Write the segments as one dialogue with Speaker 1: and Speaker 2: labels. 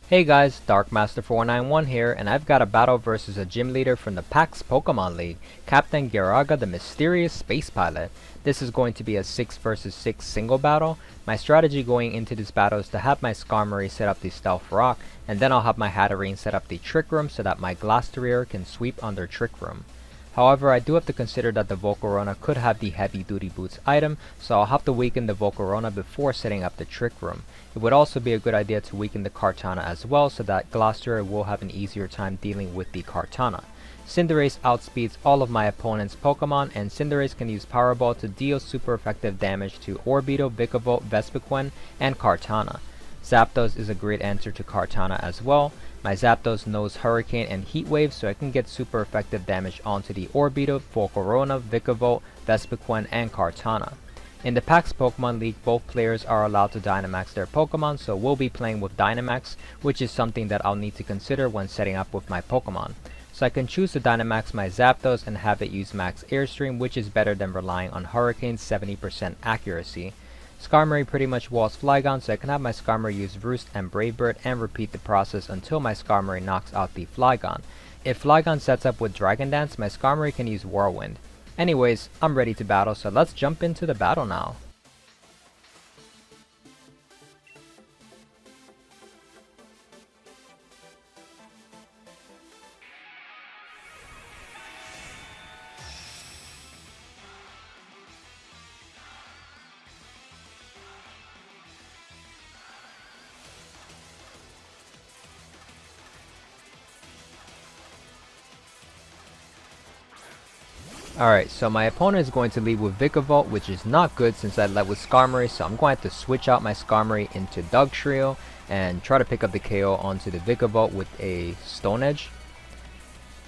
Speaker 1: Hey guys, darkmaster491 here, and I've got a battle versus a gym leader from the PAX Pokémon League, Captain Gyaraga, the mysterious space pilot. This is going to be a 6 versus 6 single battle. My strategy going into this battle is to have my Skarmory set up the Stealth Rock, and then I'll have my Hatterene set up the Trick Room so that my Glastrier can sweep under Trick Room. However, I do have to consider that the Volcarona could have the Heavy Duty Boots item, so I'll have to weaken the Volcarona before setting up the Trick Room. It would also be a good idea to weaken the Kartana as well, so that Glastrier will have an easier time dealing with the Kartana. Cinderace outspeeds all of my opponent's Pokemon, and Cinderace can use Power Ball to deal super effective damage to Orbeetle, Vikavolt, Vespiquen, and Kartana. Zapdos is a great answer to Kartana as well. My Zapdos knows Hurricane and Heat Wave, so I can get super effective damage onto the Orbeetle, Volcarona, Vikavolt, Vespiquen, and Kartana. In the PAX Pokémon League, both players are allowed to Dynamax their Pokemon, so we'll be playing with Dynamax, which is something that I'll need to consider when setting up with my Pokemon. So I can choose to Dynamax my Zapdos and have it use Max Airstream, which is better than relying on Hurricane's 70% accuracy. Skarmory pretty much walls Flygon, so I can have my Skarmory use Roost and Brave Bird and repeat the process until my Skarmory knocks out the Flygon. If Flygon sets up with Dragon Dance, my Skarmory can use Whirlwind. Anyways, I'm ready to battle, so let's jump into the battle now. Alright, so my opponent is going to lead with Vikavolt, which is not good since I led with Skarmory, so I'm going to have to switch out my Skarmory into Dugtrio and try to pick up the KO onto the Vikavolt with a Stone Edge.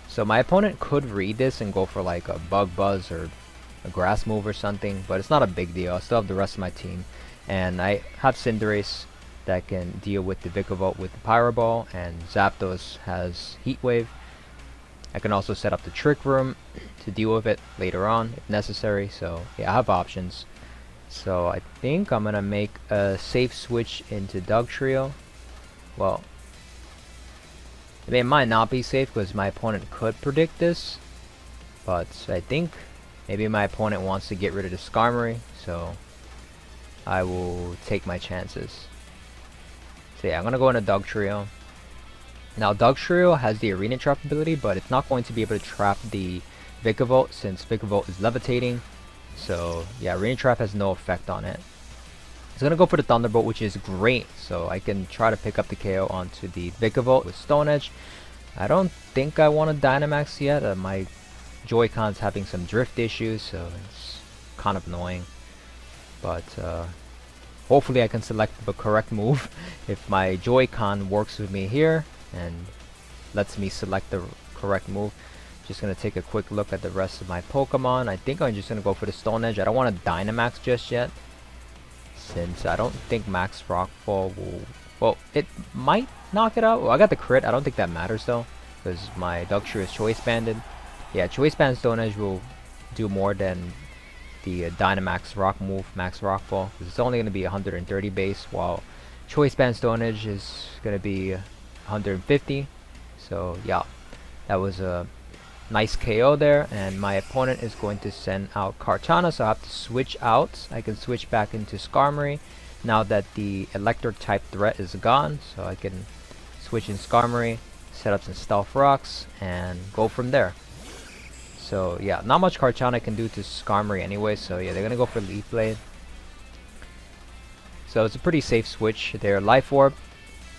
Speaker 1: So my opponent could read this and go for like a Bug Buzz or a Grass Move or something, but it's not a big deal. I still have the rest of my team, and I have Cinderace that can deal with the Vikavolt with the Pyro Ball, and Zapdos has Heat Wave. I can also set up the Trick Room to deal with it later on if necessary, so yeah, I have options. So I think I'm gonna make a safe switch into Dugtrio. Well, I mean, it might not be safe because my opponent could predict this, but I think maybe my opponent wants to get rid of the Skarmory, so I will take my chances. So yeah, I'm gonna go into Dugtrio. Now Dugtrio has the Arena Trap ability, but it's not going to be able to trap the Vikavolt since Vikavolt is levitating. So yeah, Arena Trap has no effect on it. It's gonna go for the Thunderbolt, which is great, so I can try to pick up the KO onto the Vikavolt with Stone Edge. I don't think I want to Dynamax yet. My Joy-Con's having some drift issues, so it's kind of annoying. But hopefully I can select the correct move if my Joy-Con works with me here and lets me select the correct move. Just gonna take a quick look at the rest of my Pokemon. I think I'm just gonna go for the Stone Edge. I don't want to Dynamax just yet, since I don't think Max Rockfall will... Well, it might knock it out. Well, I got the crit. I don't think that matters though, because my Dugtrio is Choice Banded. Yeah, Choice Band Stone Edge will do more than the Dynamax Rock move, Max Rockfall, because it's only gonna be 130 base, while Choice Band Stone Edge is gonna be 150. So yeah, that was a nice KO there, and my opponent is going to send out Kartana, so I have to switch out. I can switch back into Skarmory now that the electric type threat is gone, so I can switch in Skarmory, set up some Stealth Rocks, and go from there. So yeah, not much Kartana can do to Skarmory anyway, so yeah, they're gonna go for Leaf Blade. So it's a pretty safe switch there. Life Orb.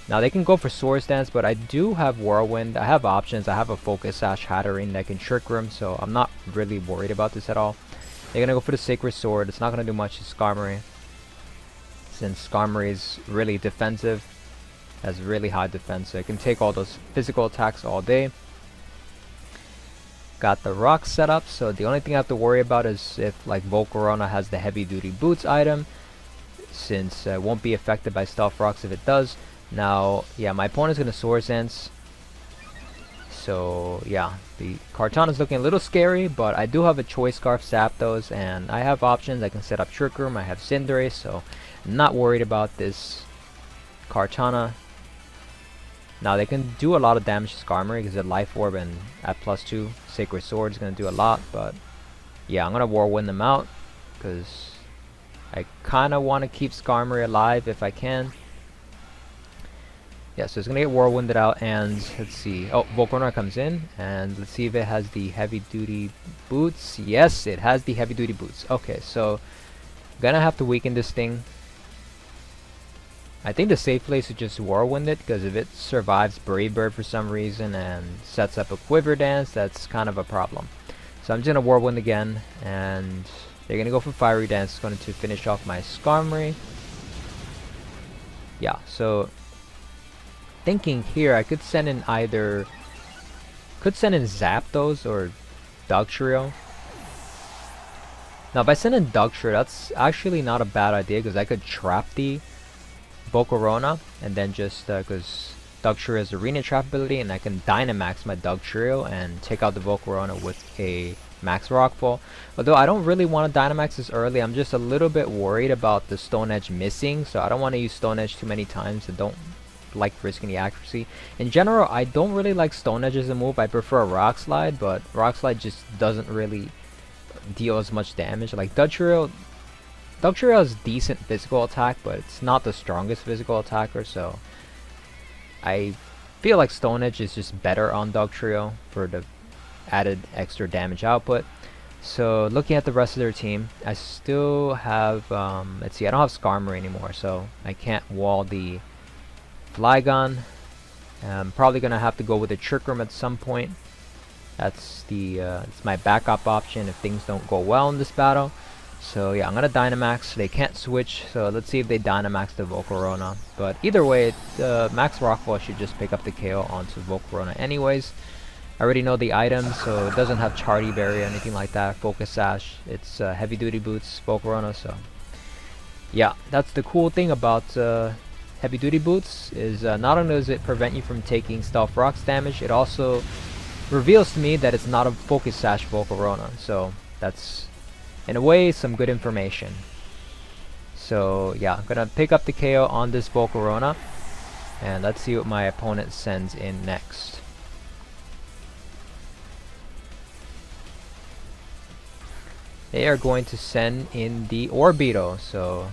Speaker 1: Now they can go for Swords Dance, but I do have Whirlwind. I have options. I have a Focus Sash Hatterene that can Trick Room, so I'm not really worried about this at all. They're gonna go for the Sacred Sword. It's not gonna do much to Skarmory, since Skarmory is really defensive, has really high defense, so it can take all those physical attacks all day. Got the Rock set up, so the only thing I have to worry about is if like Volcarona has the Heavy Duty Boots item, since it won't be affected by Stealth Rocks if it does. Now, yeah, my opponent's gonna Swords Dance. So, yeah, the Kartana is looking a little scary, but I do have a Choice Scarf Zapdos, and I have options. I can set up Trick Room, I have Cinderace, so I'm not worried about this Kartana. Now they can do a lot of damage to Skarmory because the Life Orb and at +2 Sacred Sword is going to do a lot, but yeah, I'm going to Whirlwind them out because I kind of want to keep Skarmory alive if I can. Yeah, so it's going to get Whirlwinded out, and let's see. Oh, Volcarona comes in, and let's see if it has the heavy duty boots. Yes, it has the heavy duty boots. Okay, so I'm going to have to weaken this thing. I think the safe place is just Whirlwind it, because if it survives Brave Bird for some reason and sets up a Quiver Dance, that's kind of a problem. So I'm just going to Whirlwind again, and they're going to go for Fiery Dance. It's going to finish off my Skarmory. Yeah, so thinking here, I could send in either... Could send in Zapdos or Dugtrio. Now if I send in Dugtrio, that's actually not a bad idea, because I could trap the Volcarona, and then just because Dugtrio has Arena Trap ability, and I can Dynamax my Dugtrio and take out the Volcarona with a Max Rockfall. Although I don't really want to Dynamax this early, I'm just a little bit worried about the Stone Edge missing, so I don't want to use Stone Edge too many times. I don't like risking the accuracy. In general, I don't really like Stone Edge as a move. I prefer Rock Slide, but Rock Slide just doesn't really deal as much damage. Like Dugtrio has decent physical attack, but it's not the strongest physical attacker, so I feel like Stone Edge is just better on Dugtrio for the added extra damage output. So looking at the rest of their team, I still have, let's see, I don't have Skarmory anymore, so I can't wall the Flygon. I'm probably going to have to go with a Trick Room at some point. That's it's my backup option if things don't go well in this battle. So yeah, I'm going to Dynamax. They can't switch, so let's see if they Dynamax the Volcarona. But either way, Max Rockfall should just pick up the KO onto Volcarona anyways. I already know the items, so it doesn't have Charty Berry or anything like that. Focus Sash, it's Heavy Duty Boots, Volcarona, so yeah, that's the cool thing about Heavy Duty Boots, is not only does it prevent you from taking Stealth Rocks damage, it also reveals to me that it's not a Focus Sash Volcarona, so that's in a way some good information. So yeah, I'm gonna pick up the KO on this Volcarona, and let's see what my opponent sends in next. They are going to send in the Orbeetle, so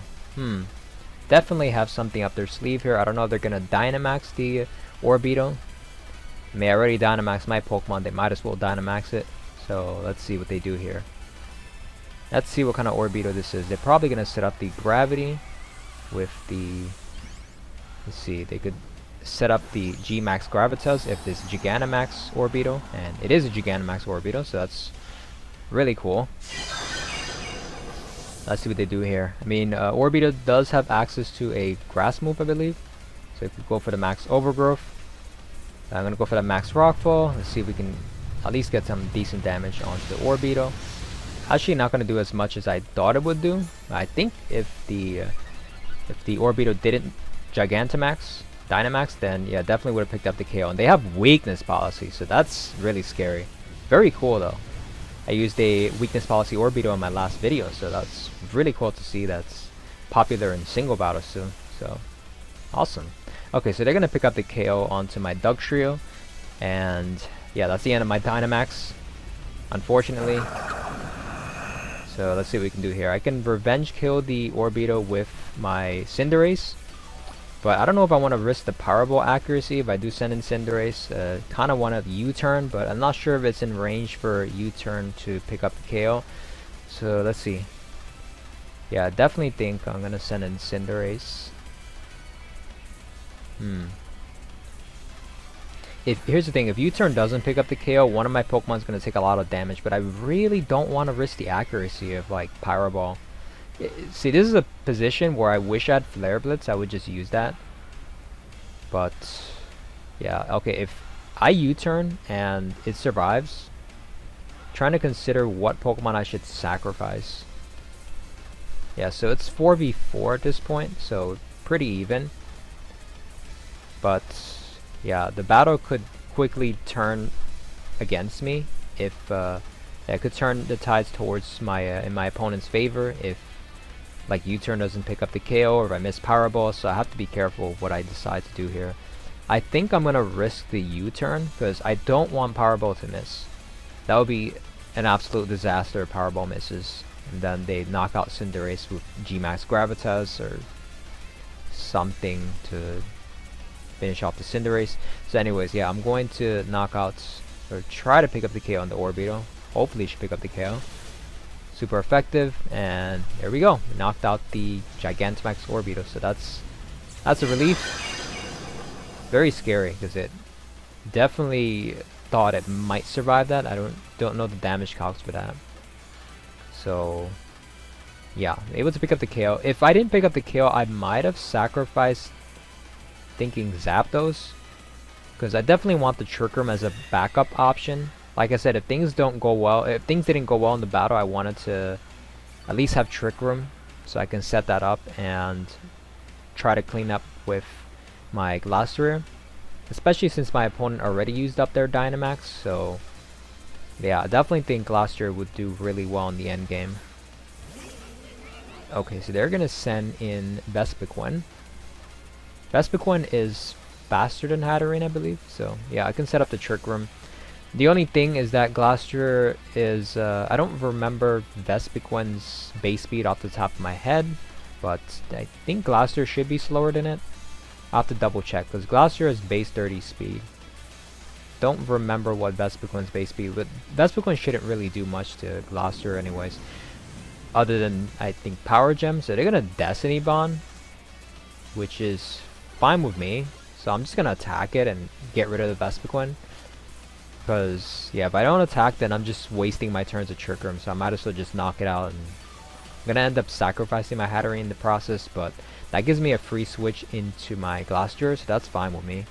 Speaker 1: definitely have something up their sleeve here. I don't know if they're gonna Dynamax the Orbeetle. I mean, I already Dynamax my Pokemon, they might as well Dynamax it. So let's see what they do here. Let's see what kind of Orbeetle this is. They're probably gonna set up the Gravity with the, let's see, they could set up the G-Max Gravitas if this Gigantamax Orbeetle, and it is a Gigantamax Orbeetle, so that's really cool. Let's see what they do here. I mean, Orbeetle does have access to a Grass move, I believe. So if we go for the Max Overgrowth, I'm going to go for the Max Rockfall. Let's see if we can at least get some decent damage onto the Orbeetle. Actually not going to do as much as I thought it would do. I think if the Orbeetle didn't Gigantamax, Dynamax, then yeah, definitely would have picked up the KO. And they have Weakness Policy, so that's really scary. Very cool though. I used a Weakness Policy Orbeetle in my last video, so that's really cool to see that's popular in single battles too. So awesome. Okay, so they're gonna pick up the KO onto my Dugtrio, and yeah, that's the end of my Dynamax, unfortunately. So let's see what we can do here. I can revenge kill the Orbeetle with my Cinderace, but I don't know if I want to risk the Power Ball accuracy if I do send in Cinderace. Kind of want to U-turn, but I'm not sure if it's in range for U-turn to pick up the KO. So let's see. Yeah, I definitely think I'm going to send in Cinderace. Here's the thing, if U-turn doesn't pick up the KO, one of my Pokemon's going to take a lot of damage, but I really don't want to risk the accuracy of like Power Ball. See, this is a position where I wish I had Flare Blitz. I would just use that. But yeah, okay, if I U-turn and it survives, trying to consider what Pokemon I should sacrifice. Yeah, so it's 4v4 at this point, so pretty even. But yeah, the battle could quickly turn against me if I could turn the tides towards my in my opponent's favor if like U-turn doesn't pick up the KO or if I miss Power Ball, so I have to be careful what I decide to do here. I think I'm gonna risk the U-turn because I don't want Powerball to miss. That would be an absolute disaster if Powerball misses. And then they knock out Cinderace with G-Max Gravitas or something to finish off the Cinderace. So anyways, yeah, I'm going to knock out or try to pick up the KO on the Orbeetle. Hopefully should pick up the KO. Super effective, and there we go. We knocked out the Gigantamax Orbeetle, so that's a relief. Very scary because it definitely thought it might survive that. I don't know the damage calcs for that. So yeah, able to pick up the KO. If I didn't pick up the KO, I might have sacrificed thinking Zapdos, because I definitely want the Trick Room as a backup option. Like I said, if things didn't go well in the battle, I wanted to at least have Trick Room so I can set that up and try to clean up with my Glastrier, especially since my opponent already used up their Dynamax. So yeah, I definitely think Glastrier would do really well in the end game. Okay, so they're gonna send in Vespiquen. Vespiquen is faster than Hatterene, I believe. So yeah, I can set up the Trick Room. The only thing is that Glastrier is, I don't remember Vespiquen's base speed off the top of my head, but I think Glastrier should be slower than it. I'll have to double check, because Glastrier has base 30 speed. Don't remember what Vespiquen's base speed, but Vespiquen shouldn't really do much to Glastrier anyways, other than, I think, Power Gem. So they're gonna Destiny Bond, which is fine with me. So I'm just gonna attack it and get rid of the Vespiquen. Because, yeah, if I don't attack, then I'm just wasting my turns at Trick Room, so I might as well just knock it out. And I'm gonna end up sacrificing my Hatterene in the process, but that gives me a free switch into my Glastrier, so that's fine with me.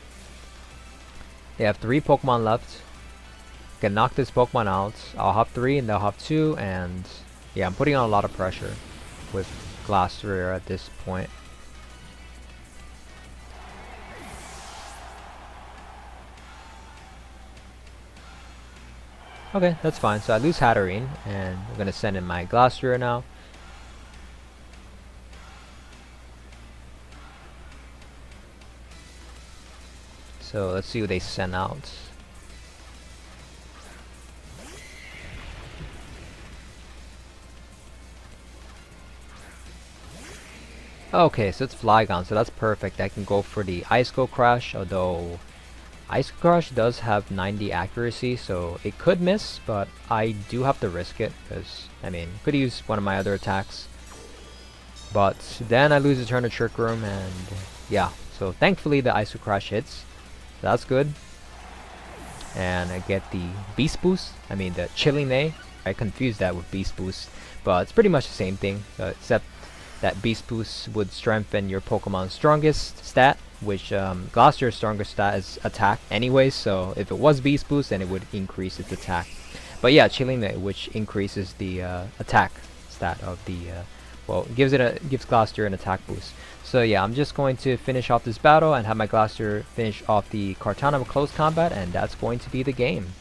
Speaker 1: They have 3 Pokemon left. Can knock this Pokemon out. I'll have 3 and they'll have 2, and yeah, I'm putting on a lot of pressure with Glastrier at this point. Okay, that's fine. So I lose Hatterene, and I'm gonna send in my Glastrier now. So let's see what they send out. Okay, so it's Flygon, so that's perfect. I can go for the Ice Cold Crash, although Ice Crush does have 90 accuracy, so it could miss, but I do have to risk it, because, I mean, could use one of my other attacks. But then I lose a turn of Trick Room, and yeah, so thankfully the Ice Crush hits. That's good. And I get the Beast Boost, I mean the Chilling Neigh. I confused that with Beast Boost, but it's pretty much the same thing, except that Beast Boost would strengthen your Pokemon's strongest stat, which Glastier's strongest stat is attack anyways, so if it was Beast Boost, then it would increase its attack. But yeah, Chilling Neigh, which increases the attack stat of the, well, gives Glastrier an attack boost. So yeah, I'm just going to finish off this battle and have my Glastrier finish off the Kartana with close combat, and that's going to be the game.